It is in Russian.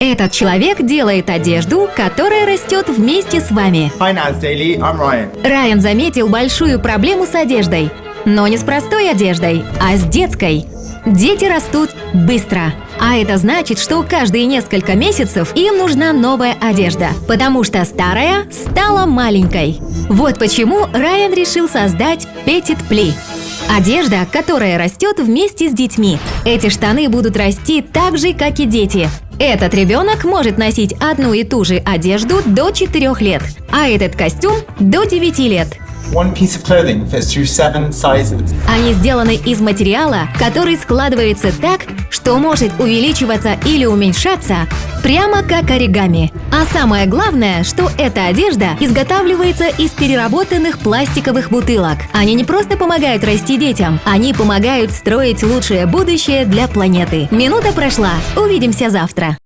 Этот человек делает одежду, которая растет вместе с вами. Hi Naz Daily, I'm Ryan. Райан заметил большую проблему с одеждой. Но не с простой одеждой, а с детской. Дети растут быстро. А это значит, что каждые несколько месяцев им нужна новая одежда, потому что старая стала маленькой. Вот почему Райан решил создать Petit Pli. Одежда, которая растет вместе с детьми. Эти штаны будут расти так же, как и дети. Этот ребенок может носить одну и ту же одежду до 4 лет, а этот костюм до 9 лет. One piece of clothing fits through 7 sizes. Они сделаны из материала, который складывается так, что может увеличиваться или уменьшаться, прямо как оригами. А самое главное, что эта одежда изготавливается из переработанных пластиковых бутылок. Они не просто помогают расти детям, они помогают строить лучшее будущее для планеты. Минута прошла. Увидимся завтра.